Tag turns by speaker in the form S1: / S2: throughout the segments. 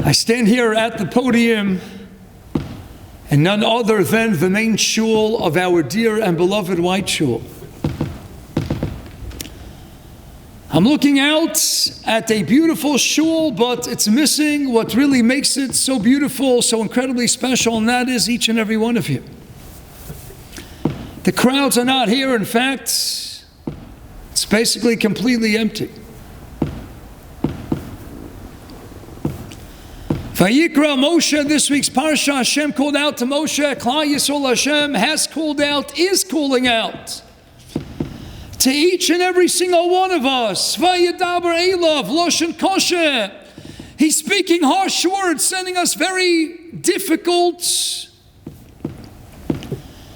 S1: I stand here at the podium and none other than the main shul of our dear and beloved White Shul. I'm looking out at a beautiful shul, but it's missing what really makes it so beautiful, so incredibly special, and that is each and every one of you. The crowds are not here. In fact, it's basically completely empty. Vayikra Moshe, this week's Parsha, Hashem called out to Moshe. Klal Yisrael, Hashem has called out, is calling out to each and every single one of us. Vayidaber Elav, Loshen Kosher. He's speaking harsh words, sending us very difficult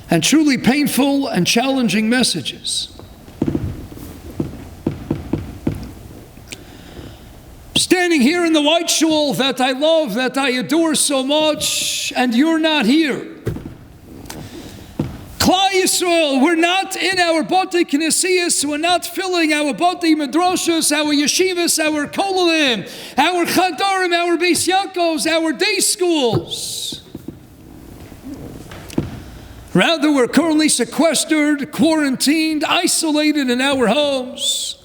S1: and truly painful and challenging messages. Standing here in the White Shul that I love, that I adore so much, and you're not here. Klal Yisrael, we're not in our Batei Knesiyos, we're not filling our Batei Midrashos, our Yeshivas, our Kollalim, our Chadarim, our Beis Yaakovs, our day schools. Rather, we're currently sequestered, quarantined, isolated in our homes.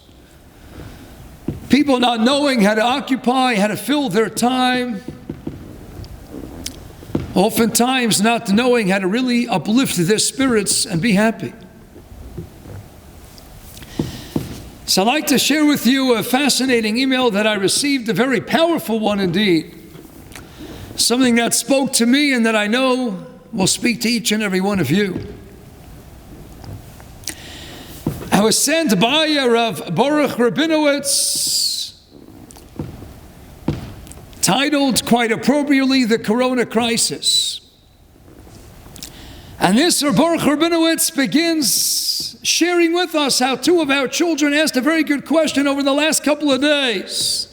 S1: People not knowing how to occupy, how to fill their time. Oftentimes not knowing how to really uplift their spirits and be happy. So I'd like to share with you a fascinating email that I received, a very powerful one indeed. Something that spoke to me and that I know will speak to each and every one of you. I was sent by Rav Baruch Rabinowitz, titled quite appropriately, The Corona Crisis. And this Rav Baruch Rabinowitz begins sharing with us how two of our children asked a very good question over the last couple of days.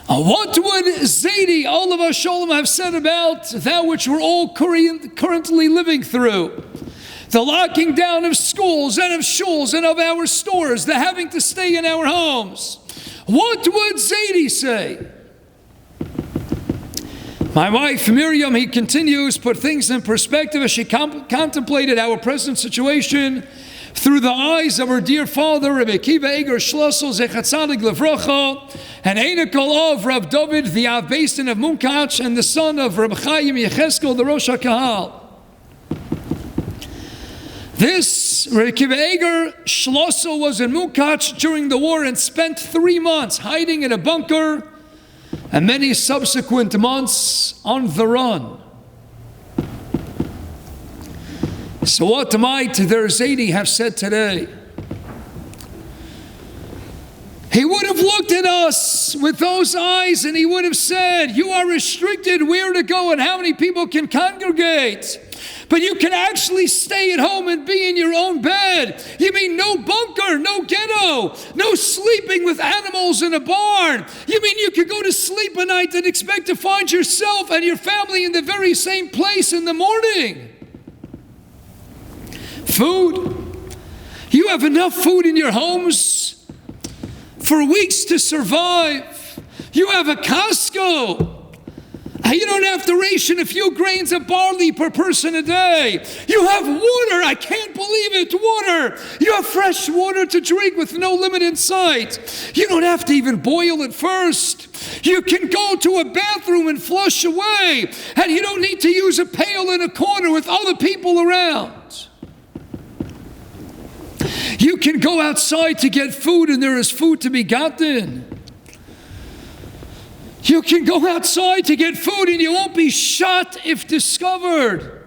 S1: What would Zaidi, Olav Shalom, have said about that which we're all currently living through? The locking down of schools and of shuls and of our stores, the having to stay in our homes. What would Zaidi say? My wife Miriam, he continues, put things in perspective as she contemplated our present situation through the eyes of her dear father, Rabbi Akiva Eger Schlossel Zecher Tzadik Livrocha, and Einekol of Rav David, the Av Basin of Munkach, and the son of Rabbi Chaim Yecheskel, the Rosh HaKahal. This Rabbi Akiva Eger Schlossel was in Munkach during the war and spent 3 months hiding in a bunker and many subsequent months on the run. So what might their Zaidi have said today? He would have looked at us with those eyes and he would have said, you are restricted where to go and how many people can congregate. But you can actually stay at home and be in your own bed. You mean no bunker, no ghetto, no sleeping with animals in a barn. You mean you could go to sleep at night and expect to find yourself and your family in the very same place in the morning. Food. You have enough food in your homes for weeks to survive. You have a Costco. You don't have to ration a few grains of barley per person a day. You have water. I can't believe it. Water. You have fresh water to drink with no limit in sight. You don't have to even boil it first. You can go to a bathroom and flush away. And you don't need to use a pail in a corner with other people around. You can go outside to get food and there is food to be gotten. You can go outside to get food and you won't be shot if discovered.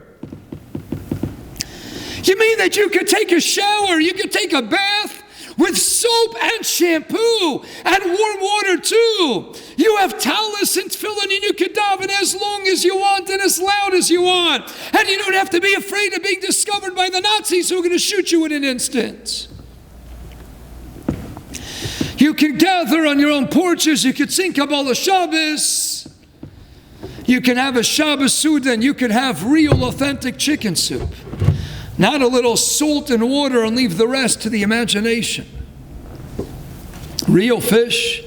S1: You mean that you could take a shower, you could take a bath with soap and shampoo and warm water too. You have talus and tefillin and you can daven as long as you want and as loud as you want. And you don't have to be afraid of being discovered by the Nazis who are going to shoot you in an instant. You can gather on your own porches. You can sing Kabbalah Shabbos. You can have a Shabbos Suda and you can have real authentic chicken soup. Not a little salt and water and leave the rest to the imagination. Real fish,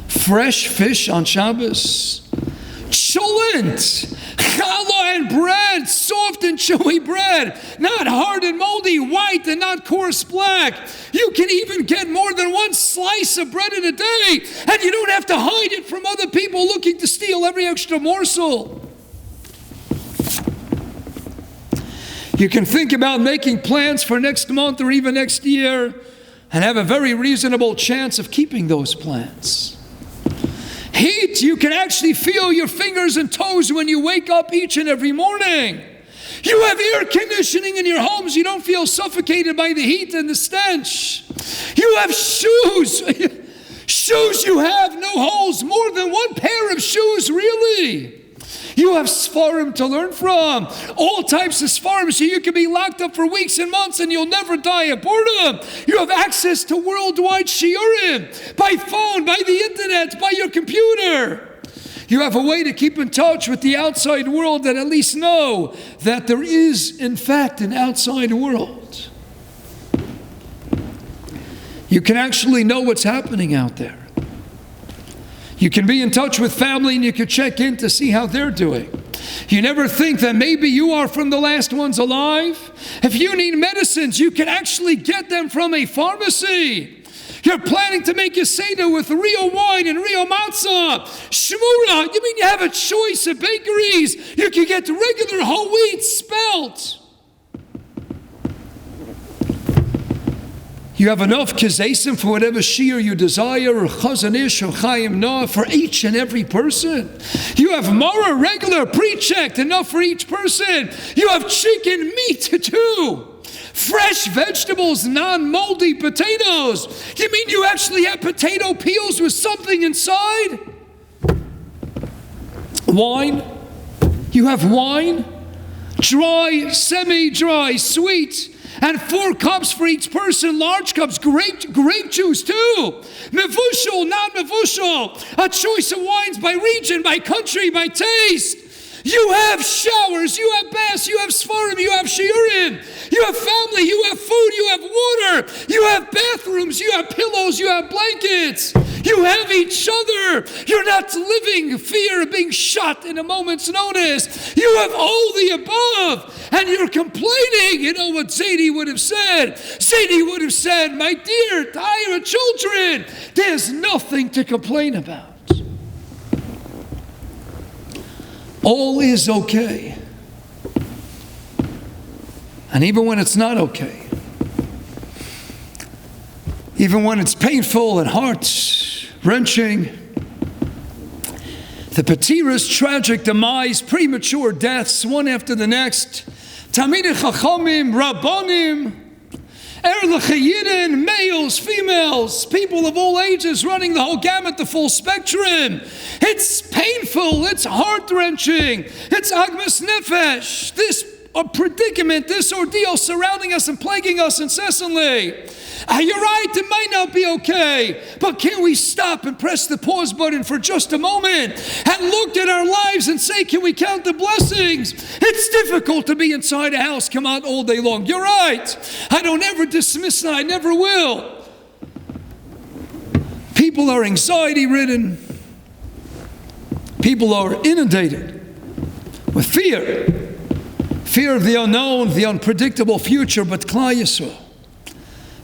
S1: fresh fish on Shabbos. cholent, challah and bread, soft and chewy bread, not hard and moldy, white and not coarse black. You can even get more than one slice of bread in a day, and you don't have to hide it from other people looking to steal every extra morsel. You can think about making plans for next month or even next year and have a very reasonable chance of keeping those plans. Heat, you can actually feel your fingers and toes when you wake up each and every morning. You have air conditioning in your homes. You don't feel suffocated by the heat and the stench. You have shoes. Shoes you have, no holes, more than one pair of shoes, really. You have Sfarim to learn from. All types of Sfarim, so you can be locked up for weeks and months and you'll never die of boredom. You have access to worldwide shiurim, by phone, by the internet, by your computer. You have a way to keep in touch with the outside world and at least know that there is, in fact, an outside world. You can actually know what's happening out there. You can be in touch with family and you can check in to see how they're doing. You never think that maybe you are from the last ones alive. If you need medicines, you can actually get them from a pharmacy. You're planning to make a Seder with real wine and real matzah. Shmura, you mean you have a choice of bakeries. You can get regular whole wheat spelt. You have enough kizesim for whatever shiur you desire, or chazanish, or chayim noah, for each and every person. You have mara, regular, pre-checked, enough for each person. You have chicken meat too. Fresh vegetables, non-moldy potatoes. You mean you actually have potato peels with something inside? Wine. You have wine. Dry, semi-dry, sweet. And 4 cups for each person, large cups, grape juice too. Mevushal, not mevushal. A choice of wines by region, by country, by taste. You have showers, you have baths, you have sfarim, you have shiurim. You have family, you have food, you have water. You have bathrooms, you have pillows, you have blankets. You have each other. You're not living fear of being shot in a moment's notice. You have all the above. And you're complaining. You know what Zadie would have said? Zadie would have said, my dear, tired children, there's nothing to complain about. All is okay. And even when it's not okay, even when it's painful and heart-wrenching, the Patira's tragic demise, premature deaths, one after the next, Talmidei Chachamim, Rabbanim, Erlechayidin, males, females, people of all ages running the whole gamut, the full spectrum. It's painful, it's heart-wrenching, it's agmas nefesh, this predicament, this ordeal surrounding us and plaguing us incessantly. You're right, it might not be okay, but can we stop and press the pause button for just a moment and look at our lives and say, can we count the blessings? It's difficult to be inside a house, come out all day long. You're right. I don't ever dismiss that. I never will. People are anxiety-ridden. People are inundated with fear. Fear of the unknown, the unpredictable future, but Klal Yisrael.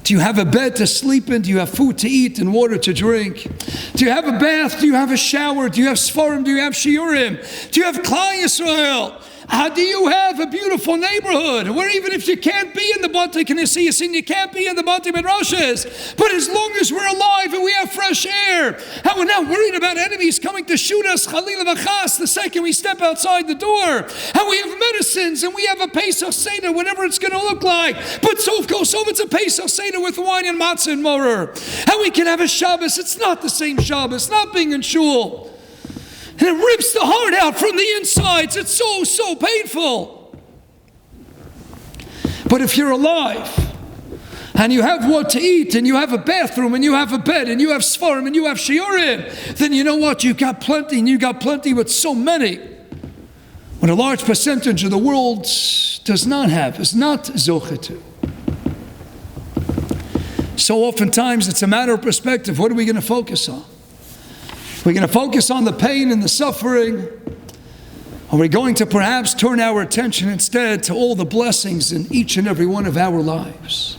S1: Do you have a bed to sleep in? Do you have food to eat and water to drink? Do you have a bath? Do you have a shower? Do you have Sfarim? Do you have Shiurim? Do you have Klal Yisrael? Do you have a beautiful neighborhood where even if you can't be in the Bati Knesiyos and you can't be in the Bati Midrashas, but as long as we're alive and we have fresh air and we're not worried about enemies coming to shoot us, Chalila v'chas, the second we step outside the door, and we have medicines and we have a Pesach Seder, whatever it's going to look like, but so it's a Pesach Seder with wine and matzah and morer, and we can have a Shabbos. It's not the same Shabbos, not being in shul. And it rips the heart out from the insides. It's so painful. But if you're alive, and you have what to eat, and you have a bathroom, and you have a bed, and you have Sfarim, and you have Shiurim, then you know what? You got plenty, and you got plenty with so many. When a large percentage of the world does not have, is not zoche to. So oftentimes it's a matter of perspective. What are we going to focus on? We're going to focus on the pain and the suffering, Are we going to perhaps turn our attention instead to all the blessings in each and every one of our lives?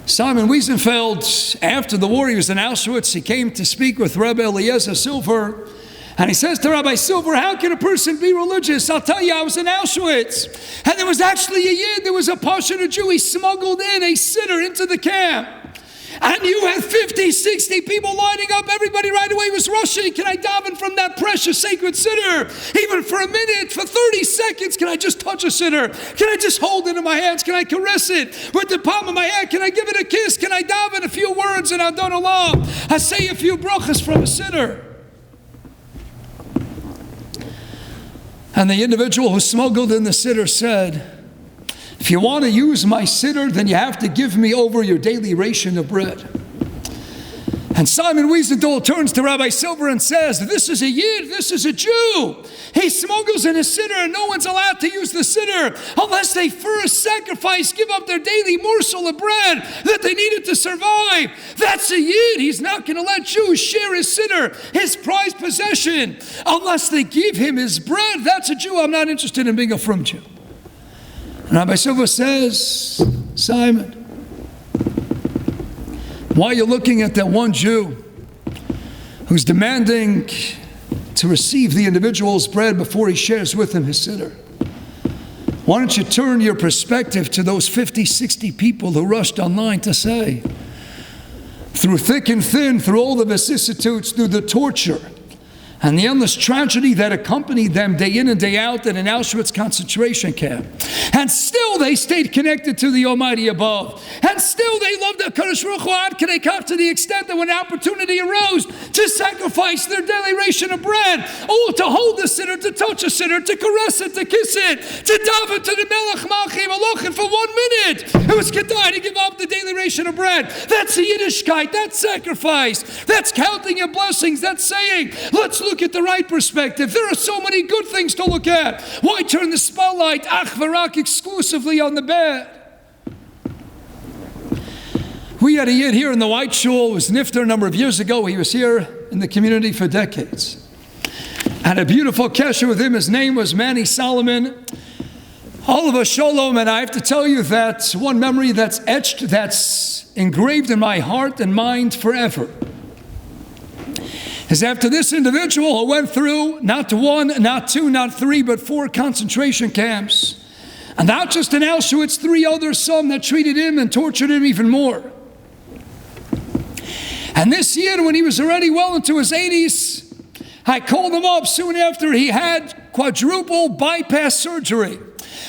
S1: Simon Wiesenfeld, after the war, he was in Auschwitz. He came to speak with Rabbi Eliezer Silver. And he says to Rabbi Silver, how can a person be religious? I'll tell you, I was in Auschwitz. And there was actually a Yid, there was a Pashut, a Jew. He smuggled in a sitter into the camp. And you had 50, 60 people lining up. Everybody right away was rushing. Can I daven from that precious sacred sitter? Even for a minute, for 30 seconds, can I just touch a sitter? Can I just hold it in my hands? Can I caress it with the palm of my hand? Can I give it a kiss? Can I daven a few words and Adon Olam? I say a few brachas from a sitter. And the individual who smuggled in the sitter said, if you want to use my sitter, then you have to give me over your daily ration of bread. And Simon Wiesenthal turns to Rabbi Silver and says, this is a Yid, this is a Jew. He smuggles in a sitter and no one's allowed to use the sitter unless they first sacrifice, give up their daily morsel of bread that they needed to survive. That's a Yid. He's not going to let Jews share his sitter, his prized possession, unless they give him his bread. That's a Jew. I'm not interested in being a frum Jew. And Rabbi Silver says, Simon, why are you looking at that one Jew who's demanding to receive the individual's bread before he shares with him his sitter? Why don't you turn your perspective to those 50, 60 people who rushed online to say, through thick and thin, through all the vicissitudes, through the torture, and the endless tragedy that accompanied them day in and day out at an Auschwitz concentration camp. And still they stayed connected to the Almighty above. And still they loved the Kadosh Baruch Hu ad Kedei Kach, to the extent that when opportunity arose to sacrifice their daily ration of bread, to hold the sitter, to touch a sitter, to caress it, to kiss it, to daven to the Melech Malchei Malachim for 1 minute. It was kedai to give up the daily ration of bread. That's a Yiddishkeit, that's sacrifice, that's counting your blessings, that's saying, let's look at the right perspective. There are so many good things to look at. Why turn the spotlight ach v'rak exclusively on the bad? We had a Yid here in the White Shul. It was Nifter a number of years ago. He was here in the community for decades. Had a beautiful kesher with him. His name was Manny Solomon. All of us shalom, and I have to tell you that one memory that's etched, that's engraved in my heart and mind forever, is after this individual who went through not 1, not 2, not 3, but 4 concentration camps, and not just in Auschwitz, 3 others, some that treated him and tortured him even more. And this year, when he was already well into his 80s, I called him up soon after he had quadruple bypass surgery.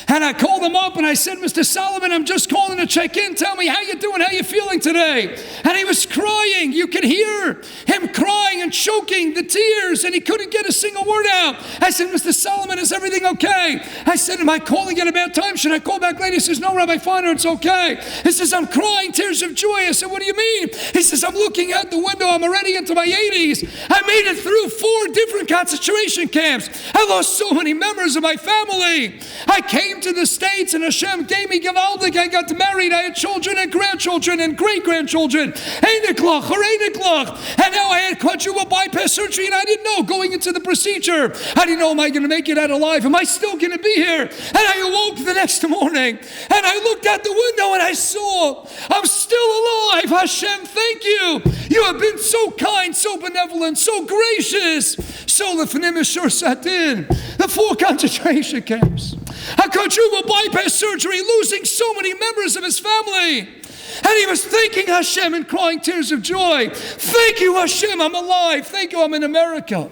S1: And I called him up and I said, Mr. Solomon, I'm just calling to check in. Tell me how you doing, how you feeling today? And he was crying. You could hear him crying and choking the tears, and he couldn't get a single word out. I said, Mr. Solomon, is everything okay? I said, am I calling at a bad time? Should I call back later? He says, no, Rabbi Feiner, it's okay. He says, I'm crying tears of joy. I said, what do you mean? He says, I'm looking out the window. I'm already into my 80s. I made it through 4 different concentration camps. I lost so many members of my family. I came to the States and Hashem gave me Gavaldik. I got married. I had children and grandchildren and great-grandchildren. Einiklach or Einiklach. And now I had quadruple bypass surgery, and I didn't know going into the procedure. I didn't know, am I going to make it out alive? Am I still going to be here? And I awoke the next morning and I looked out the window and I saw I'm still alive. Hashem, thank you. You have been so kind, so benevolent, so gracious. So Lefanim Shur Satin, the 4 concentration camps, a quadruple bypass surgery, losing so many members of his family. And he was thanking Hashem and crying tears of joy. Thank you, Hashem, I'm alive. Thank you, I'm in America.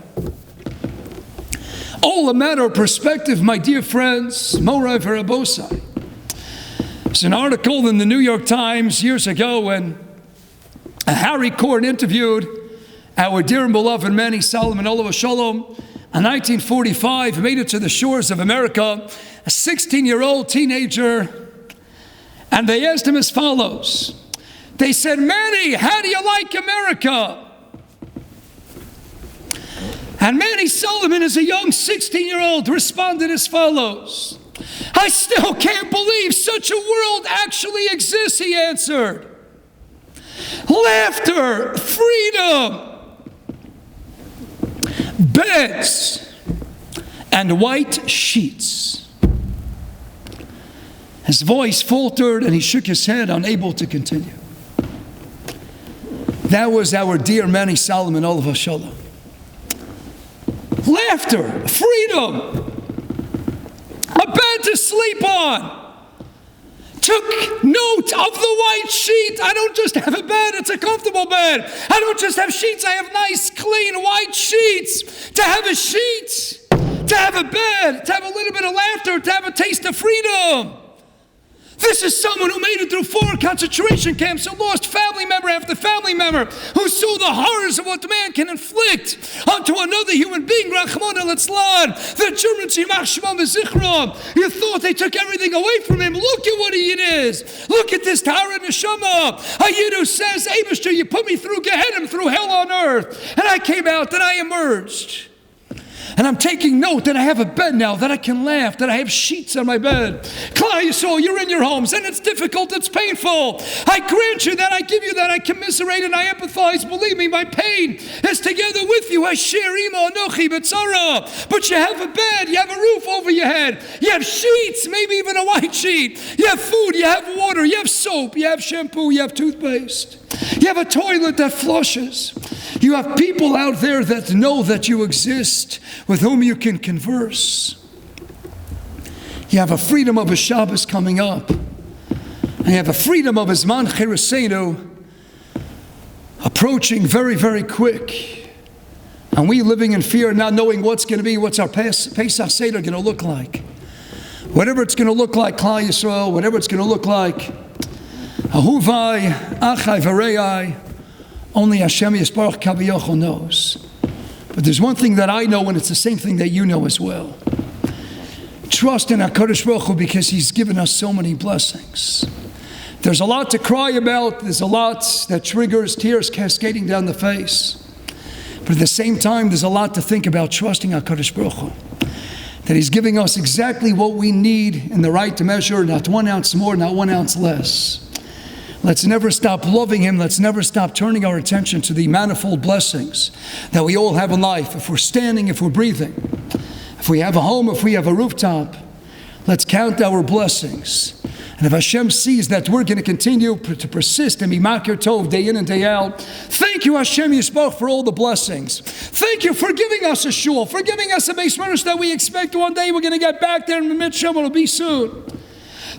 S1: All a matter of perspective, my dear friends, Morai Verabosai. There's an article in the New York Times years ago when Harry Korn interviewed our dear and beloved Manny Solomon, Olav Shalom. In 1945, made it to the shores of America, a 16-year-old teenager, and they asked him as follows. They said, Manny, how do you like America? And Manny Solomon, as a young 16-year-old, responded as follows. I still can't believe such a world actually exists, he answered. Laughter, freedom, beds and white sheets. His voice faltered and he shook his head, unable to continue. That was our dear Manny Solomon, Olav Shalom. Laughter, freedom, a bed to sleep on. Took note of the white sheet. I don't just have a bed, it's a comfortable bed. I don't just have sheets, I have nice, clean, white sheets. To have a sheet, to have a bed, to have a little bit of laughter, to have a taste of freedom. This is someone who made it through 4 concentration camps, who lost family member after family member, who saw the horrors of what man can inflict onto another human being. Rachmana litzlan, the Germans, Yimach Shemam v'Zichram. You thought they took everything away from him. Look at what he is. Look at this Tahara Neshama. A Yid who says, Eibishter, you put me through Gehenna, through hell on earth, and I came out, and I emerged. And I'm taking note that I have a bed now, that I can laugh, that I have sheets on my bed. Klal Yisrael, you're in your homes, and it's difficult, it's painful. I grant you that, I give you that, I commiserate and I empathize. Believe me, my pain is together with you. I share ima anochi b'tzara. But you have a bed, you have a roof over your head, you have sheets, maybe even a white sheet. You have food, you have water, you have soap, you have shampoo, you have toothpaste. You have a toilet that flushes. You have people out there that know that you exist, with whom you can converse. You have a freedom of a Shabbos coming up. And you have a freedom of a Zman Cheresenu approaching very, very quick. And we living in fear, not knowing what's going to be, what's our Pesach Seder going to look like. Whatever it's going to look like, Klal Yisrael, whatever it's going to look like, Ahuvai, Achai, Varei, only Hashem Yisbarach Kaviyachol knows. But there's one thing that I know, and it's the same thing that you know as well. Trust in HaKadosh Baruch Hu, because He's given us so many blessings. There's a lot to cry about. There's a lot that triggers tears cascading down the face. But at the same time, there's a lot to think about trusting HaKadosh Baruch Hu. That He's giving us exactly what we need in the right measure, not 1 ounce more, not 1 ounce less. Let's never stop loving Him. Let's never stop turning our attention to the manifold blessings that we all have in life. If we're standing, if we're breathing, if we have a home, if we have a rooftop, let's count our blessings. And if Hashem sees that we're going to continue to persist and be makir tov day in and day out, thank you, Hashem Yisbarach, for all the blessings. Thank you for giving us a shul, for giving us a base furnish that we expect one day we're going to get back there, and Mitzvah will be soon.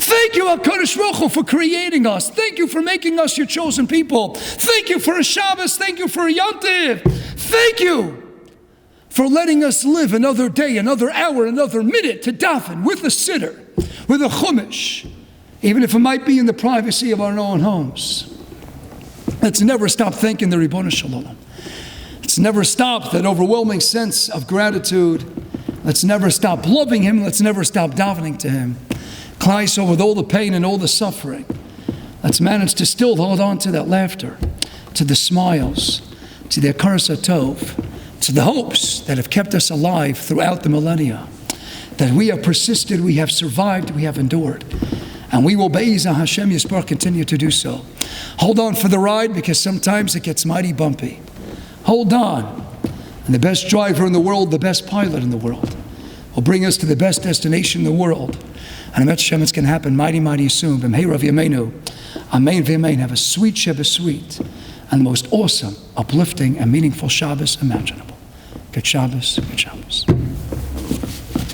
S1: Thank you, HaKadosh Baruch Hu, for creating us. Thank you for making us your chosen people. Thank you for a Shabbos. Thank you for a Yom Tov. Thank you for letting us live another day, another hour, another minute to daven with a sitter, with a chumash, even if it might be in the privacy of our own homes. Let's never stop thanking the Ribono Shel Olam. Let's never stop that overwhelming sense of gratitude. Let's never stop loving Him. Let's never stop davening to Him. Klal Yisrael, with all the pain and all the suffering, let's manage to still hold on to that laughter, to the smiles, to the Akaras HaTov, to the hopes that have kept us alive throughout the millennia, that we have persisted, we have survived, we have endured. And we will, Be'ezah Hashem Yisbarach, continue to do so. Hold on for the ride, because sometimes it gets mighty bumpy. Hold on. And the best driver in the world, the best pilot in the world, will bring us to the best destination in the world. And Emet Hashem, it's going to happen mighty, mighty soon. B'mhei Rav Yameinu. Amen v'amen. Have a sweet Shabbos, sweet, and the most awesome, uplifting, and meaningful Shabbos imaginable. Good Shabbos, good Shabbos.